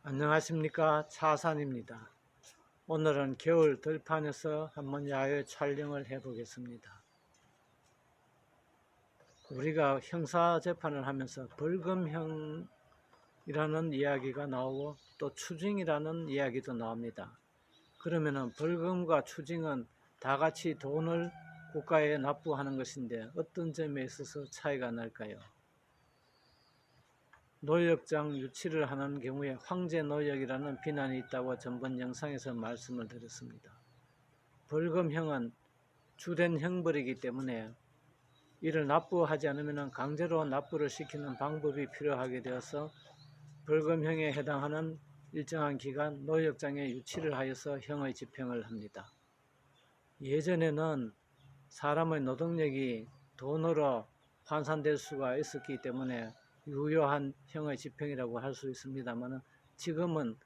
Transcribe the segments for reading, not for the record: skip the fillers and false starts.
안녕하십니까, 차산입니다. 오늘은 겨울 들판에서 한번 야외 촬영을 해 보겠습니다. 우리가 형사재판을 하면서 벌금형이라는 이야기가 나오고 또 추징이라는 이야기도 나옵니다. 그러면은 벌금과 추징은 다 같이 돈을 국가에 납부하는 것인데 어떤 점에 있어서 차이가 날까요? 노역장 유치를 하는 경우에 황제노역이라는 비난이 있다고 전번 영상에서 말씀을 드렸습니다. 벌금형은 주된 형벌이기 때문에 이를 납부하지 않으면 강제로 납부를 시키는 방법이 필요하게 되어서 벌금형에 해당하는 일정한 기간 노역장에 유치를 하여서 형의 집행을 합니다. 예전에는 사람의 노동력이 돈으로 환산될 수가 있었기 때문에 유효한 형의 집행이라고 할 수 있습니다만 지금은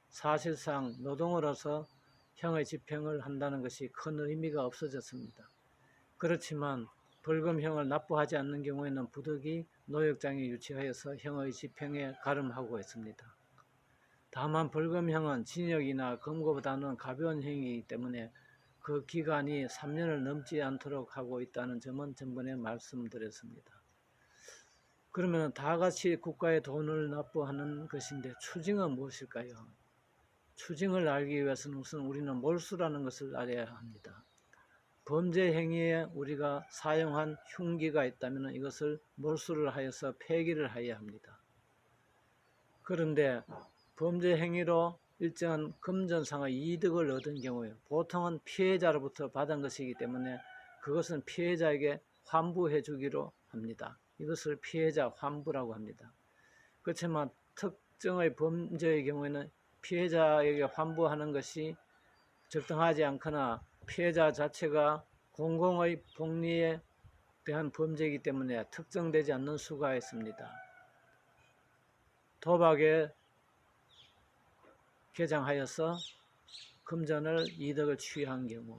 사실상 노동으로서 형의 집행을 한다는 것이 큰 의미가 없어졌습니다. 그렇지만 벌금형을 납부하지 않는 경우에는 부득이 노역장에 유치하여서 형의 집행에 가름하고 있습니다. 다만 벌금형은 징역이나 검거보다는 가벼운 형이기 때문에 그 기간이 3년을 넘지 않도록 하고 있다는 점은 전번에 말씀드렸습니다. 그러면 다 같이 국가에 돈을 납부하는 것인데 추징은 무엇일까요? 추징을 알기 위해서는 우선 우리는 몰수라는 것을 알아야 합니다. 범죄 행위에 우리가 사용한 흉기가 있다면 이것을 몰수를 하여서 폐기를 해야 합니다. 그런데 범죄 행위로 일정한 금전상의 이득을 얻은 경우에 보통은 피해자로부터 받은 것이기 때문에 그것은 피해자에게 환부해 주기로 합니다. 이것을 피해자 환부라고 합니다. 그렇지만 특정의 범죄의 경우에는 피해자에게 환부하는 것이 적당하지 않거나 피해자 자체가 공공의 복리에 대한 범죄이기 때문에 특정되지 않는 수가 있습니다. 도박에 개장하여서 금전을 이득을 취한 경우,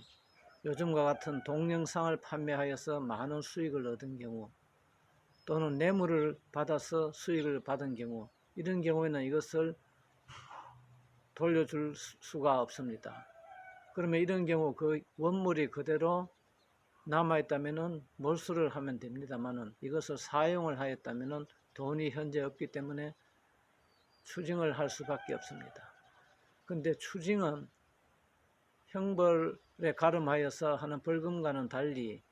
요즘과 같은 동영상을 판매하여서 많은 수익을 얻은 경우, 또는 뇌물을 받아서 수익을 받은 경우, 이런 경우에는 이것을 돌려줄 수가 없습니다. 그러면 이런 경우 그 원물이 그대로 남아있다면 몰수를 하면 됩니다만 이것을 사용을 하였다면 돈이 현재 없기 때문에 추징을 할 수밖에 없습니다. 그런데 추징은 형벌에 가름하여서 하는 벌금과는 달리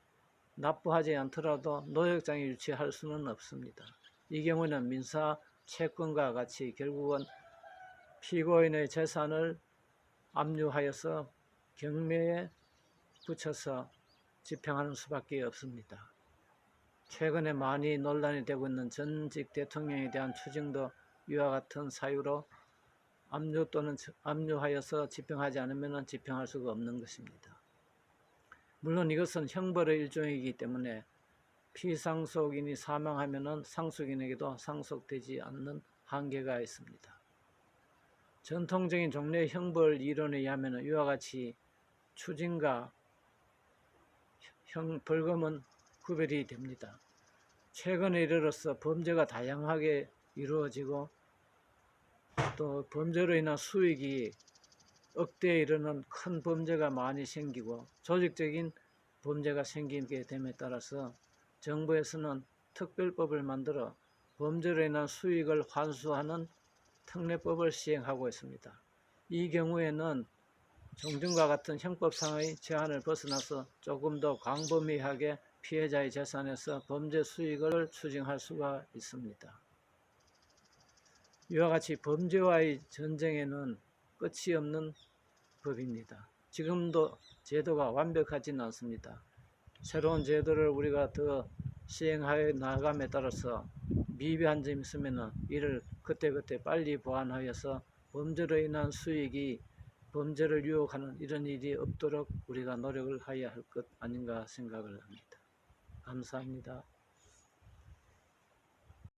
납부하지 않더라도 노역장에 유치할 수는 없습니다. 이 경우는 민사 채권과 같이 결국은 피고인의 재산을 압류하여서 경매에 붙여서 집행하는 수밖에 없습니다. 최근에 많이 논란이 되고 있는 전직 대통령에 대한 추징도 이와 같은 사유로 압류 또는 압류하여서 집행하지 않으면 집행할 수가 없는 것입니다. 물론 이것은 형벌의 일종이기 때문에 피상속인이 사망하면 상속인에게도 상속되지 않는 한계가 있습니다. 전통적인 종래 형벌 이론에 의하면 이와 같이 추징과 벌금은 구별이 됩니다. 최근에 이르러서 범죄가 다양하게 이루어지고 또 범죄로 인한 수익이 억대에 이르는 큰 범죄가 많이 생기고 조직적인 범죄가 생기게 됨에 따라서 정부에서는 특별법을 만들어 범죄로 인한 수익을 환수하는 특례법을 시행하고 있습니다. 이 경우에는 종전과 같은 형법상의 제한을 벗어나서 조금 더 광범위하게 피해자의 재산에서 범죄 수익을 추징할 수가 있습니다. 이와 같이 범죄와의 전쟁에는 끝이 없는 법입니다. 지금도 제도가 완벽하지는 않습니다. 새로운 제도를 우리가 더 시행하여 나감에 따라서 미비한 점이 있으면 이를 그때그때 빨리 보완하여서 범죄로 인한 수익이 범죄를 유혹하는 이런 일이 없도록 우리가 노력을 해야 할 것 아닌가 생각을 합니다. 감사합니다.